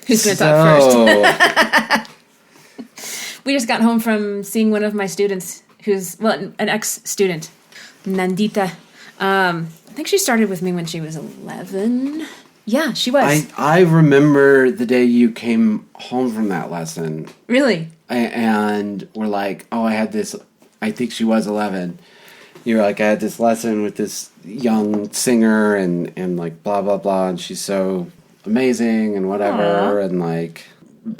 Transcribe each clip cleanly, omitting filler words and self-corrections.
Who's going to talk first? We just got home from seeing one of my students who's, well, an ex-student, Nandita. I think she started with me when she was 11. Yeah, she was. I remember the day you came home from that lesson. Really? And we're like, oh, I had this, I think she was 11. You were like, I had this lesson with this young singer and like blah, blah, blah. And she's so amazing and whatever. Aww. And like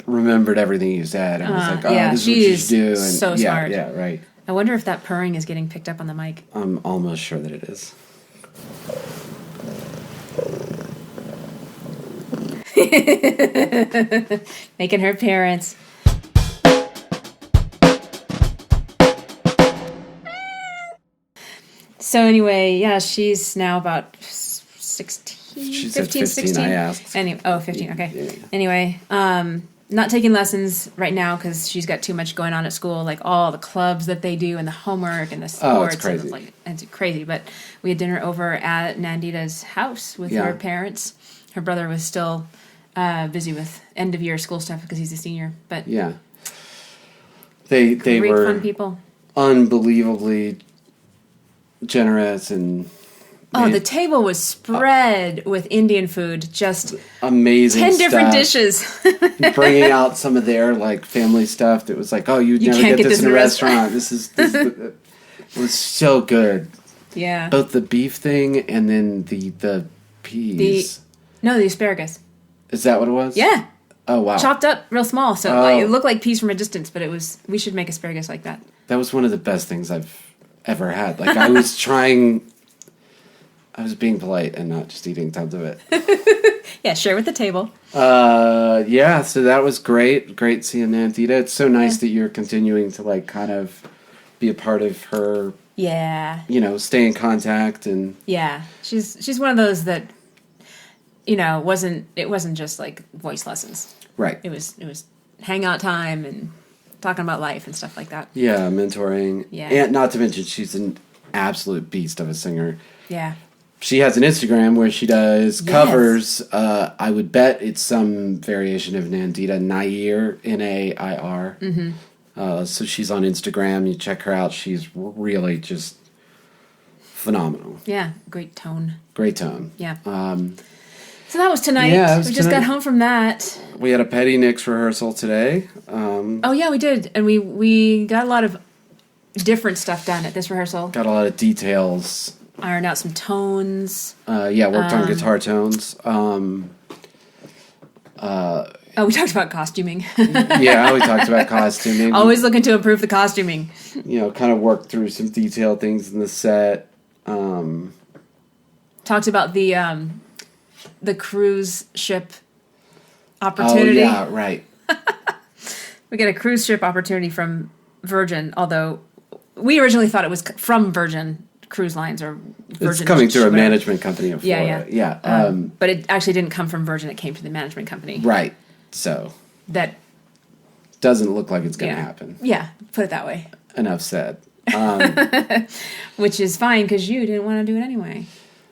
remembered everything you said. And was like, oh, yeah, this is what you should do. And so smart. Yeah, right. I wonder if that purring is getting picked up on the mic. I'm almost sure that it is. Making her appearance. So anyway, yeah, she's now about 16, she 15, said 15, 16. I asked. 15, okay. Yeah. Anyway, not taking lessons right now because she's got too much going on at school, like all the clubs that they do and the homework and the sports. It's crazy. And it's crazy. But we had dinner over at Nandita's house with her parents. Her brother was still busy with end of year school stuff because he's a senior. But yeah, they great, were fun people, unbelievably generous and. The table was spread with Indian food, just amazing 10 stuff. different dishes. Bringing out some of their like family stuff that was like, oh, you never can't get this in a restaurant. This it was so good. Yeah. Both the beef thing and then the peas. The asparagus. Is that what it was? Yeah. Oh, wow. Chopped up real small, so it looked like peas from a distance, but we should make asparagus like that. That was one of the best things I've ever had. Like I was being polite and not just eating tons of it. Yeah, share with the table. Yeah, so that was great. Great seeing Nandita. It's so nice that you're continuing to like kind of be a part of her. Yeah. Stay in contact and. Yeah, she's one of those that, it wasn't just like voice lessons. Right. It was hangout time and talking about life and stuff like that. Yeah, mentoring. Yeah. And not to mention she's an absolute beast of a singer. Yeah. She has an Instagram where she does covers. I would bet it's some variation of Nandita Nair, Nair. Mm-hmm. So she's on Instagram. You check her out. She's really just phenomenal. Yeah, great tone. Great tone. Yeah. So that was tonight. Yeah, we just got home from that. We had a Petty Nicks rehearsal today. Oh yeah, we did, and we got a lot of different stuff done at this rehearsal. Got a lot of details. Ironed out some tones. Worked on guitar tones. We talked about costuming. Yeah, we talked about costuming. Always looking to improve the costuming. Kind of worked through some detailed things in the set. Talked about the cruise ship opportunity. Oh, yeah, right. We got a cruise ship opportunity from Virgin, although we originally thought it was from Virgin Cruise Lines or Virgin. It's coming through a management company in Florida. Yeah. But it actually didn't come from Virgin. It came to the management company. Right. So. That. Doesn't look like it's going to happen. Yeah. Put it that way. Enough said. Which is fine because you didn't want to do it anyway.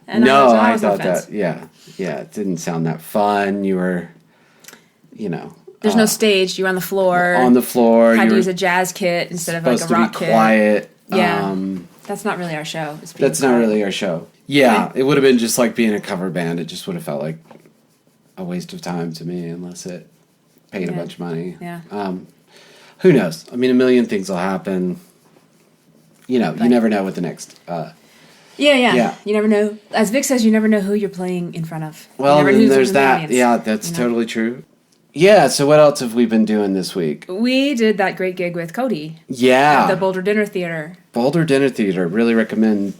And no, I thought that. Yeah. Yeah. It didn't sound that fun. You were, There's no stage. You're on the floor. On the floor. Had to use a jazz kit instead of like a rock kit. Quiet. Yeah. That's not really our show. That's not really our show. Yeah, it would have been just like being a cover band. It just would have felt like a waste of time to me unless it paid a bunch of money. Yeah. Who knows? I mean, a million things will happen. You never know what the next... Yeah. You never know. As Vic says, you never know who you're playing in front of. Well, then there's that. Yeah, that's totally true. Yeah, so what else have we been doing this week? We did that great gig with Cody. Yeah. At the Boulder Dinner Theatre. Boulder Dinner Theatre. Really recommend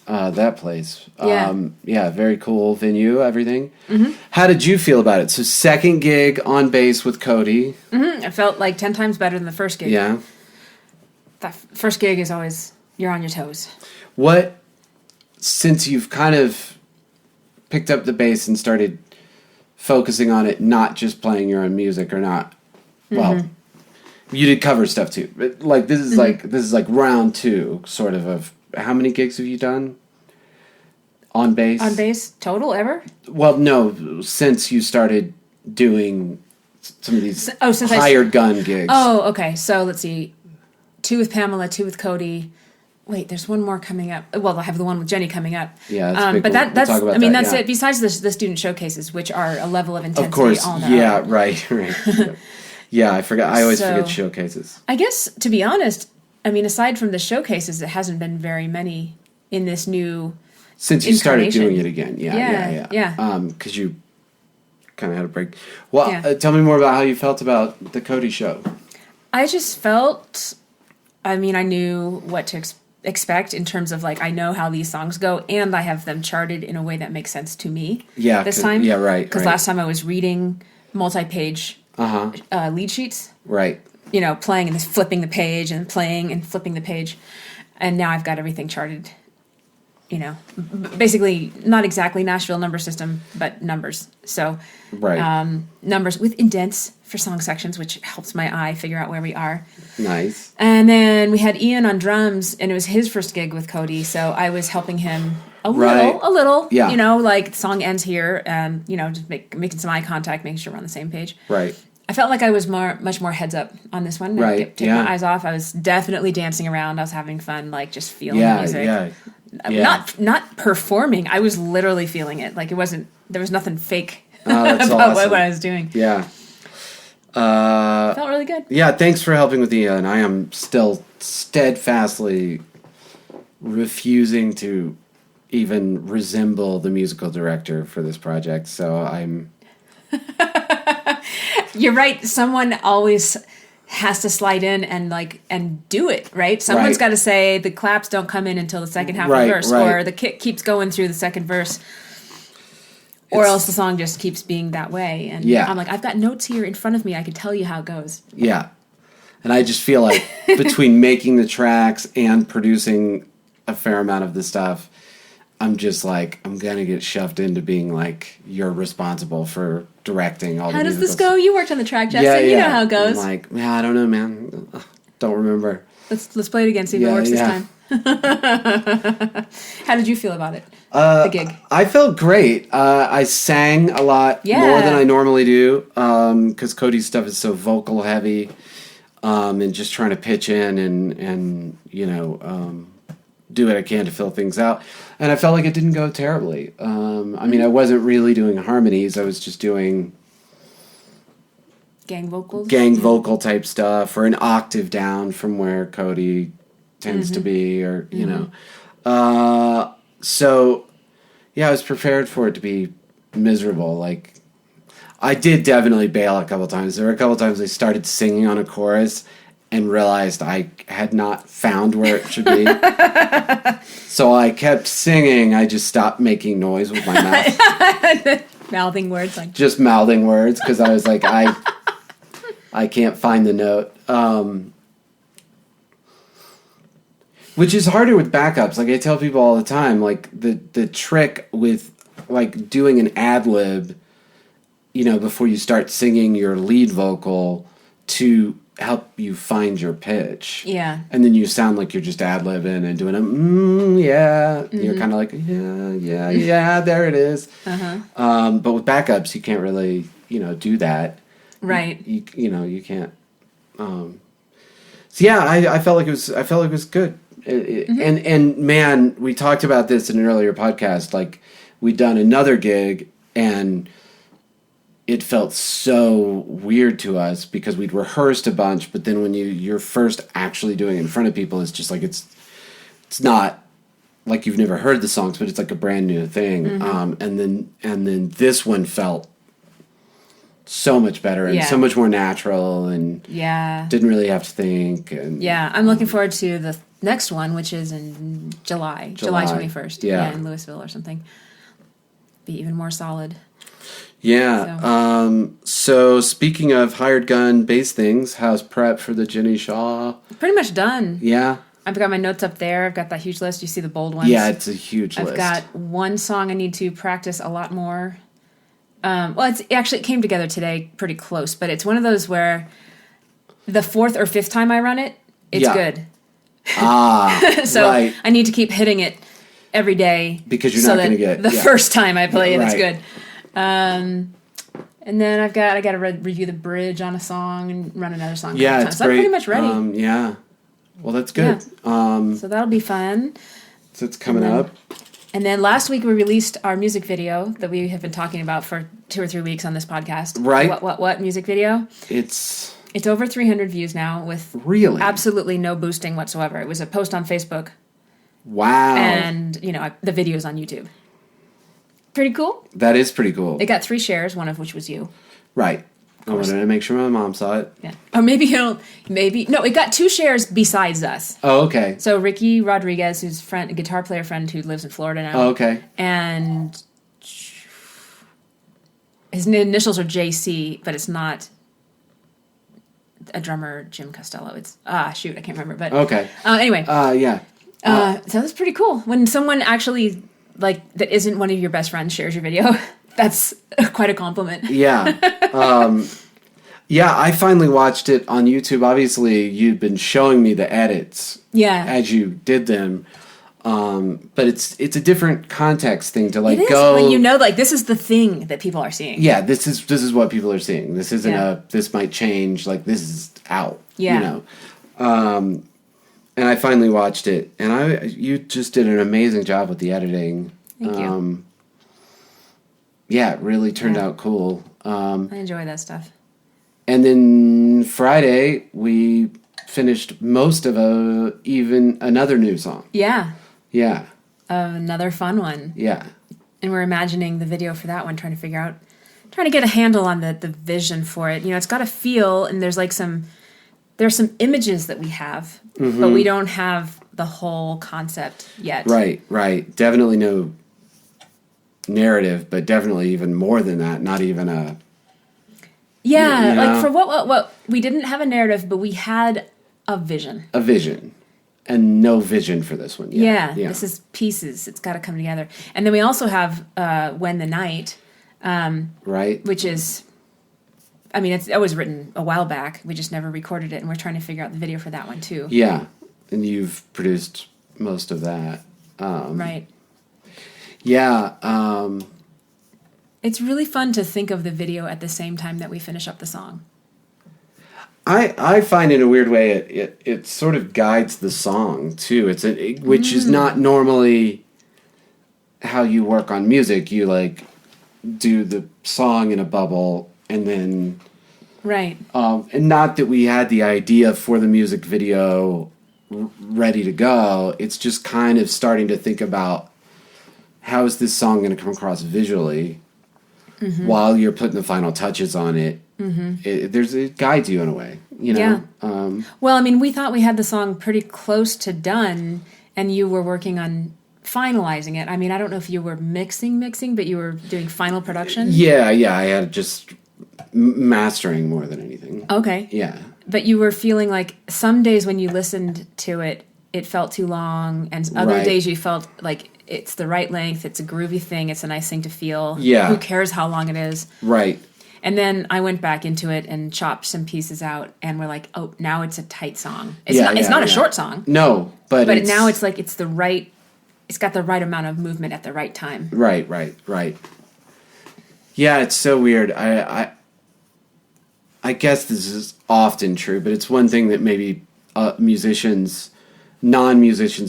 that place. Yeah. Very cool venue, everything. Mm-hmm. How did you feel about it? So second gig on bass with Cody. Mm-hmm. It felt like 10 times better than the first gig. Yeah. That first gig is always, you're on your toes. Since you've kind of picked up the bass and started focusing on it, not just playing your own music or not, you did cover stuff too. But like this is like round 2 sort of how many gigs have you done on bass? On bass total ever? Well, no, since you started doing some of these since hired gun gigs. Oh, okay. So let's see. 2 with Pamela, 2 with Cody. Wait, there's one more coming up. Well, I'll have the one with Jenny coming up. Yeah, that's a big but one. that's. We'll talk about I mean, that, that's yeah. it. Besides the student showcases, which are a level of intensity. Of course, all on their yeah, own. right. Yeah, I forgot. I always forget showcases. I guess, to be honest, I mean, aside from the showcases, it hasn't been very many in this new. Since you started doing it again, yeah. Because you kind of had a break. Well, tell me more about how you felt about the Cody show. I just felt. I mean, I knew what to expect in terms of, like, I know how these songs go, and I have them charted in a way that makes sense to me. Yeah, this time. Yeah, right. Because last time I was reading multi-page lead sheets. Right. You know, playing and flipping the page and playing and flipping the page, and now I've got everything charted. You know, basically not exactly Nashville number system, but numbers. So, numbers with indents for song sections, which helps my eye figure out where we are. Nice. And then we had Ian on drums, and it was his first gig with Cody, so I was helping him a little. Yeah. You know, like the song ends here, and you know, just making some eye contact, making sure we're on the same page. Right. I felt like I was much more heads up on this one. Right. Take my eyes off. I was definitely dancing around. I was having fun, like just feeling the music. Yeah. Not performing. I was literally feeling it. Like there was nothing fake about what I was doing. Yeah. Felt really good. Yeah, thanks for helping with Ian. I am still steadfastly refusing to even resemble the musical director for this project. So I'm... You're right. Someone always has to slide in and do it, right? Someone's got to say the claps don't come in until the second half of the verse, or the kick keeps going through the second verse, or else the song just keeps being that way. And I'm like, I've got notes here in front of me. I can tell you how it goes. Yeah. And I just feel like between making the tracks and producing a fair amount of the stuff, I'm just like, I'm going to get shoved into being like, you're responsible for directing all the musicals. How does this go? You worked on the track, Justin. You know how it goes. I'm like, yeah, I don't know, man. Don't remember. Let's play it again, see if it works this time. How did you feel about it, the gig? I felt great. I sang a lot more than I normally do because Cody's stuff is so vocal heavy and just trying to pitch in and you know, do what I can to fill things out. And I felt like it didn't go terribly. I mean, I wasn't really doing harmonies. I was just doing... Gang vocal type stuff, or an octave down from where Cody tends to be, or, you know. So, yeah, I was prepared for it to be miserable. Like, I did definitely bail a couple times. There were a couple times I started singing on a chorus and realized I had not found where it should be. So I kept singing. I just stopped making noise with my mouth. Mouthing words. Just mouthing words, because I was like, I can't find the note. Which is harder with backups. Like, I tell people all the time, like, the trick with, like, doing an ad-lib, you know, before you start singing your lead vocal to help you find your pitch. Yeah. And then you sound like you're just ad-libbing and doing a, You're kind of like, yeah, there it is. But with backups, you can't really, you know, do that. Right. You know, you can't. So yeah, I felt like it was good. And man, we talked about this in an earlier podcast. Like, we'd done another gig and it felt so weird to us because we'd rehearsed a bunch, but then when you're first actually doing it in front of people, it's just like it's not like you've never heard the songs, but it's like a brand new thing. And then this one felt so much better and so much more natural and didn't really have to think. And I'm looking forward to the next one, which is in July 21st. Yeah, in Louisville or something. Be even more solid. Yeah. So speaking of hired gun bass things, how's prep for the Jenny Shaw? Pretty much done. Yeah. I've got my notes up there. I've got that huge list. You see the bold ones. Yeah, it's a huge list. I've got one song I need to practice a lot more. It came together today pretty close, but it's one of those where the fourth or fifth time I run it, it's good. So right. I need to keep hitting it every day because you're not going to get the first time I play it, it's good. And And then I got to review the bridge on a song and run another song. Yeah, it's so great. I'm pretty much ready. Yeah. Well, that's good. Yeah. So that'll be fun. So it's coming up. And then last week we released our music video that we have been talking about for 2 or 3 weeks on this podcast. Right. What music video? It's over 300 views now with absolutely no boosting whatsoever. It was a post on Facebook. Wow. And, the video's on YouTube. Pretty cool. That is pretty cool. It got 3 shares, one of which was you. Right. I wanted to make sure my mom saw it. Yeah. Or maybe it got 2 shares besides us. Oh, okay. So Ricky Rodriguez, who's a guitar player friend who lives in Florida now. Oh, okay. And his initials are JC, but it's not a drummer, Jim Costello. It's, I can't remember. But okay. Anyway. Yeah. So that's pretty cool. When someone actually, that isn't one of your best friends shares your video, that's quite a compliment. Yeah. Yeah, I finally watched it on YouTube. Obviously, you'd been showing me the edits as you did them. But it's a different context thing to it is, go. When this is the thing that people are seeing. Yeah, this is what people are seeing. This isn't this might change. This is out. Yeah. And I finally watched it, and you just did an amazing job with the editing. Thank you. Yeah, it really turned out cool. I enjoy that stuff. And then Friday we finished most of even another new song. Yeah. Yeah. Another fun one. Yeah. And we're imagining the video for that one, trying to get a handle on the vision for it. It's got a feel, and there's there's some images that we have, but we don't have the whole concept yet. Right. Definitely no narrative, but definitely even more than that. Not even a. Yeah, for what we didn't have a narrative, but we had a vision. A vision. And no vision for this one yet. Yeah, this is pieces. It's got to come together. And then we also have When the Night. Right. Which is, it was written a while back. We just never recorded it, and we're trying to figure out the video for that one, too. Yeah, and you've produced most of that. Right. Yeah. It's really fun to think of the video at the same time that we finish up the song. I find in a weird way it sort of guides the song too. Which is not normally how you work on music. You do the song in a bubble and then right. And not that we had the idea for the music video ready to go. It's just kind of starting to think about how is this song going to come across visually while you're putting the final touches on it. It guides you in a way, Yeah. Well, we thought we had the song pretty close to done, and you were working on finalizing it. I don't know if you were mixing, but you were doing final production. Yeah. I had just mastering more than anything. Okay. Yeah. But you were feeling like some days when you listened to it, it felt too long, and other days you felt like it's the right length, it's a groovy thing, it's a nice thing to feel. Yeah. Who cares how long it is? Right. And then I went back into it and chopped some pieces out, and we're like, oh, now it's a tight song. It's not a short song. No, but now it's it's the right, it's got the right amount of movement at the right time. Right. Yeah, it's so weird. I guess this is often true, but it's one thing that maybe non-musicians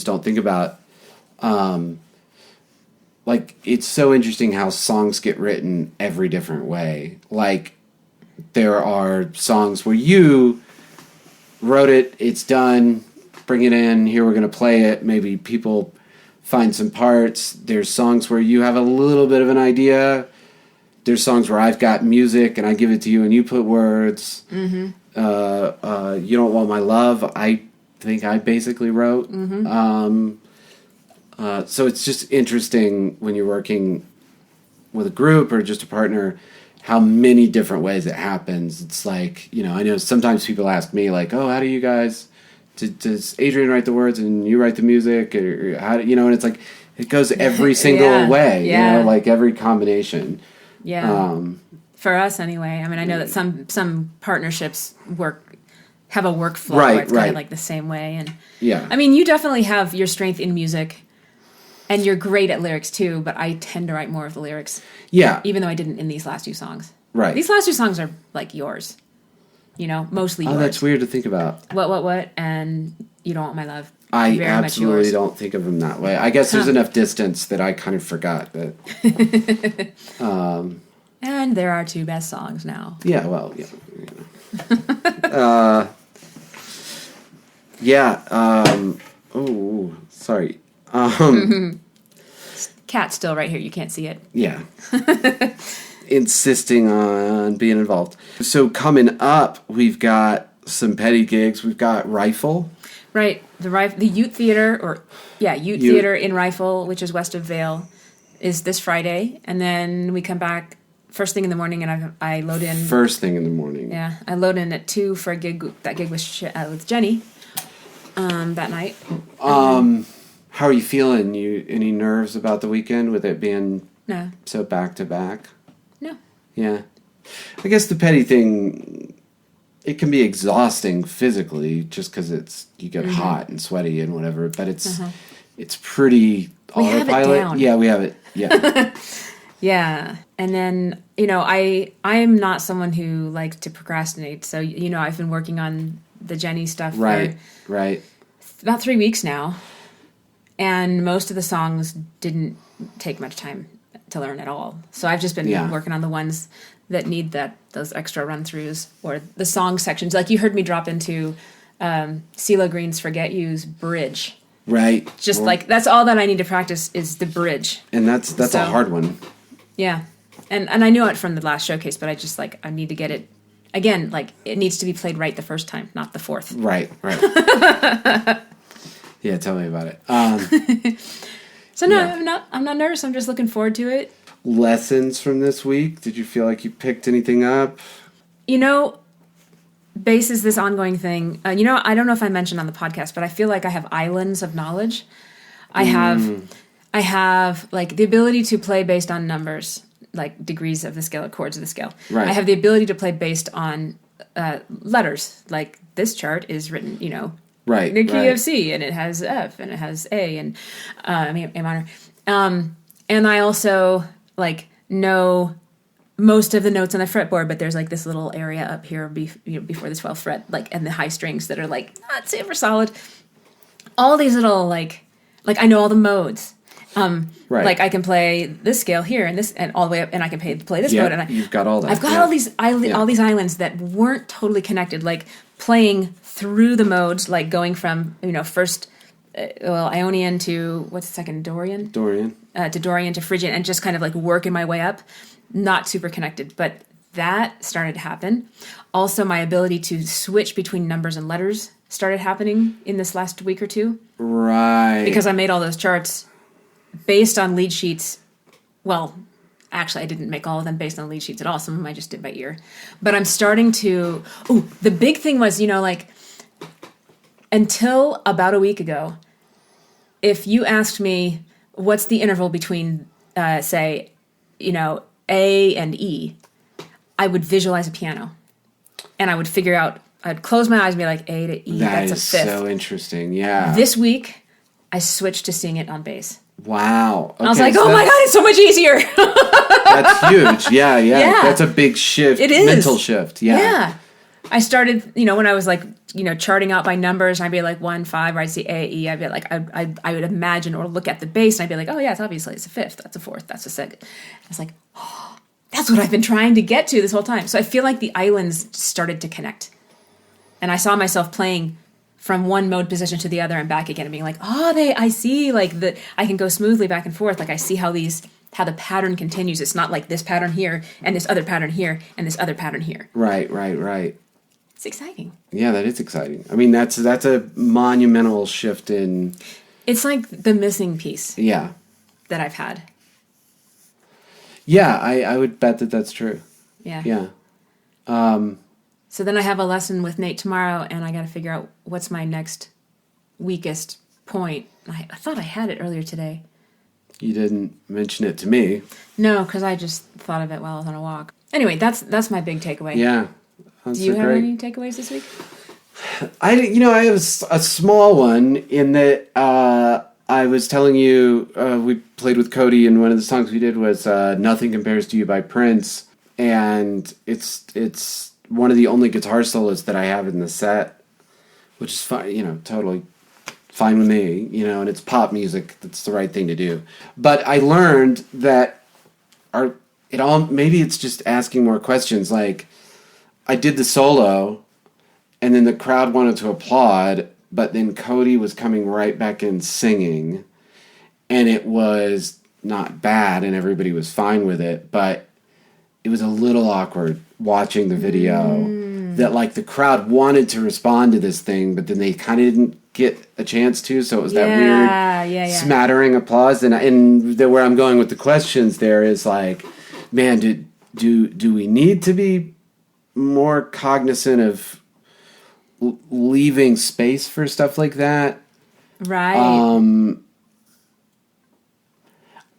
don't think about. It's so interesting how songs get written every different way. There are songs where you wrote it, it's done, bring it in, here we're going to play it. Maybe people find some parts. There's songs where you have a little bit of an idea. There's songs where I've got music and I give it to you and you put words. You Don't Want My Love, I think I basically wrote. So it's just interesting when you're working with a group or just a partner, how many different ways it happens. It's I know sometimes people ask me oh, how do you guys, does Adrienne write the words and you write the music? Or how do, and it's it goes every single way, every combination. Yeah. For us anyway. I know that some partnerships have a workflow where it's kind of the same way. And yeah. You definitely have your strength in music. And you're great at lyrics too, but I tend to write more of the lyrics. Yeah. Even though I didn't in these last 2 songs. Right. These last two songs are like yours. Mostly yours. Oh, that's weird to think about. What, and You Don't Want My Love. I Very absolutely don't think of them that way. I guess there's enough distance that I kind of forgot that. And there are two best songs now. Yeah, well, yeah. Oh, sorry. Cat's still right here. You can't see it. Yeah. Insisting on being involved. So coming up, we've got some petty gigs. We've got Rifle. Right. The Ute Theater, Ute Theater in Rifle, which is west of Vail, is this Friday. And then we come back first thing in the morning, and I load in. First thing in the morning. Yeah. I load in at 2 for a gig. That gig with Jenny that night. How are you feeling? Any nerves about the weekend with it being so back to back? No. Yeah. I guess the petty thing, it can be exhausting physically just because you get hot and sweaty and whatever, but it's pretty autopilot. We have it down. Yeah, we have it. Yeah. Yeah. And then, I'm not someone who likes to procrastinate. So, I've been working on the Jenny stuff Right. about 3 weeks now. And most of the songs didn't take much time to learn at all. So I've just been working on the ones that need those extra run-throughs or the song sections. Like you heard me drop into CeeLo Green's Forget You's bridge. Right. Just that's all that I need to practice is the bridge. And that's a hard one. Yeah. And I knew it from the last showcase, but I just I need to get it again, it needs to be played right the first time, not the fourth. Right. Yeah, tell me about it. So no, I'm not nervous. I'm just looking forward to it. Lessons from this week? Did you feel like you picked anything up? Bass is this ongoing thing. I don't know if I mentioned on the podcast, but I feel like I have islands of knowledge. I have the ability to play based on numbers, like degrees of the scale, or chords of the scale. Right. I have the ability to play based on letters. Like this chart is written, Right. the key of C, and it has F, and it has A, and A minor. And I also know most of the notes on the fretboard, but there's this little area up here before the 12th fret, and the high strings that are not super solid. All these little I know all the modes. Right. I can play this scale here and this and all the way up, and I can play this mode. And you've got all that. I've got all these islands that weren't totally connected, playing through the modes, going from first Ionian to what's the second, Dorian to Dorian to Phrygian, and just kind of working my way up. Not super connected, but that started to happen. Also, my ability to switch between numbers and letters started happening in this last week or two. Right. Because I made all those charts based on lead sheets. Well, actually, I didn't make all of them based on lead sheets at all. Some of them I just did by ear. But I'm starting to... Oh, the big thing was, until about a week ago, if you asked me what's the interval between, say, A and E, I would visualize a piano. And I would figure out... I'd close my eyes and be like, A to E, that's a fifth. That is so interesting, yeah. This week, I switched to seeing it on bass. Wow. Okay, I was like, oh my God, it's so much easier. That's huge. Yeah. That's a big shift. It is. Mental shift. Yeah. I started, when I was charting out by numbers, and I'd be 1, 5, or I'd see A, E, I'd be I would imagine or look at the bass, and I'd be oh yeah, it's obviously it's a fifth, that's a fourth, that's a second. I was oh, that's what I've been trying to get to this whole time. So I feel like the islands started to connect. And I saw myself playing from one mode position to the other and back again and being I see I can go smoothly back and forth. I see how the pattern continues. It's not this pattern here and this other pattern here and this other pattern here. Right. It's exciting. Yeah, that is exciting. I mean, that's a monumental shift in... It's the missing piece. Yeah. That I've had. Yeah, I would bet that's true. Yeah. Yeah. So then I have a lesson with Nate tomorrow, and I got to figure out what's my next weakest point. I thought I had it earlier today. You didn't mention it to me. No, because I just thought of it while I was on a walk. Anyway, that's my big takeaway. Yeah. Do you have any takeaways this week? I have a small one in that I was telling you we played with Cody, and one of the songs we did was Nothing Compares to You by Prince. and it's one of the only guitar solos that I have in the set, which is fine, totally fine with me, and it's pop music. That's the right thing to do. But I learned that maybe it's just asking more questions. Like, I did the solo, and then the crowd wanted to applaud, but then Cody was coming right back in singing, and it was not bad, and everybody was fine with it, but it was a little awkward watching the video that, like, the crowd wanted to respond to this thing, but then they kind of didn't get a chance to, so it was that weird smattering applause. And where I'm going with the questions there is, like, man, do we need to be more cognizant of leaving space for stuff like that? Right.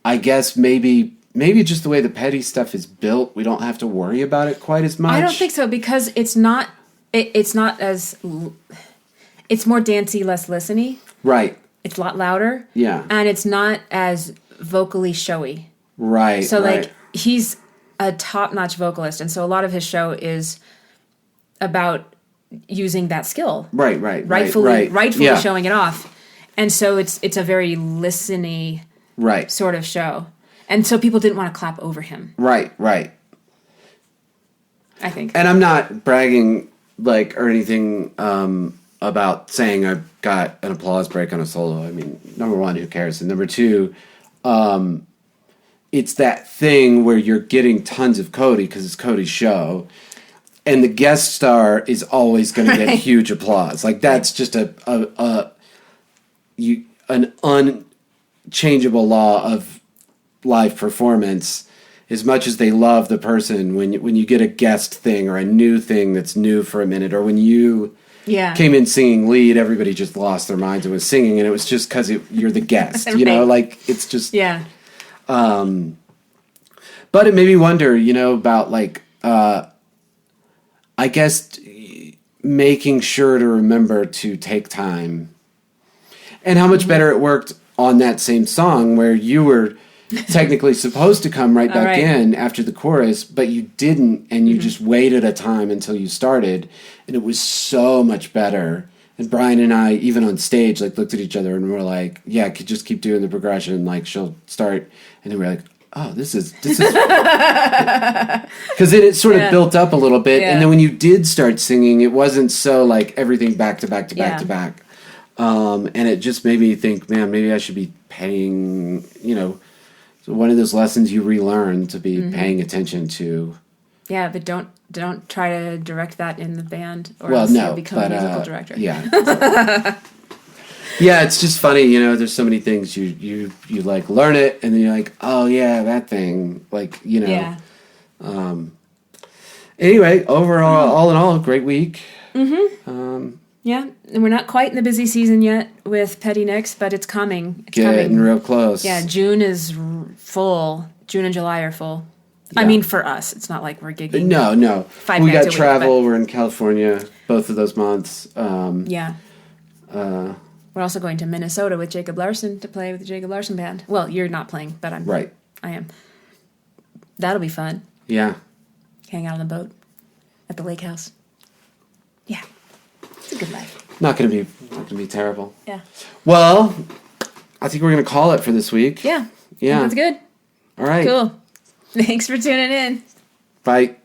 I guess maybe just the way the petty stuff is built, we don't have to worry about it quite as much. I don't think so, because it's not as, it's more dancey, less listeny. Right. It's a lot louder. Yeah. And it's not as vocally showy. Right. So, right. like, he's a top-notch vocalist, and so a lot of his show is about using that skill. Rightfully yeah. showing it off. And so it's a very listen-y sort of show. And so people didn't want to clap over him. Right. I think. And I'm not bragging, like, or anything about saying I've got an applause break on a solo. I mean, number one, who cares? And number two, it's that thing where you're getting tons of Cody because it's Cody's show, and the guest star is always going to get huge applause. Like, that's just an unchangeable law of live performance. As much as they love the person, when you get a guest thing or a new thing that's new for a minute, or when you came in singing lead, everybody just lost their minds and was singing, and it was just because you're the guest, like, it's just but it made me wonder, about, like, I guess making sure to remember to take time, and how much better it worked on that same song where you were technically supposed to come right back in after the chorus, but you didn't, and you just waited a time until you started, and it was so much better. And Brian and I, even on stage, like, looked at each other and were like, yeah, could just keep doing the progression, like, she'll start, and then we're like, oh, this is because then it sort of built up a little bit, and then when you did start singing, it wasn't so, like, everything back to back to back to back, and it just made me think, man, maybe I should be paying, so one of those lessons you relearn to be paying attention to. Yeah, but don't try to direct that in the band, or else you'll become a musical director. Yeah. Yeah, it's just funny, there's so many things you like learn it, and then you're like, oh yeah, that thing, like, Yeah. Anyway, overall, all in all, great week. Yeah, and we're not quite in the busy season yet with Petty Nicks, but it's coming. It's getting coming real close. Yeah, June is full. June and July are full. Yeah. I mean, for us, it's not like we're gigging. No. 5 we nights got a travel. week, we're in California both of those months. Yeah. We're also going to Minnesota with Jacob Larson to play with the Jacob Larson Band. Well, you're not playing, but I am. That'll be fun. Yeah. Hang out on the boat at the lake house. Yeah. It's a good life. Not gonna be terrible. Yeah. Well, I think we're gonna call it for this week. Yeah. Yeah. That's good. All right. Cool. Thanks for tuning in. Bye.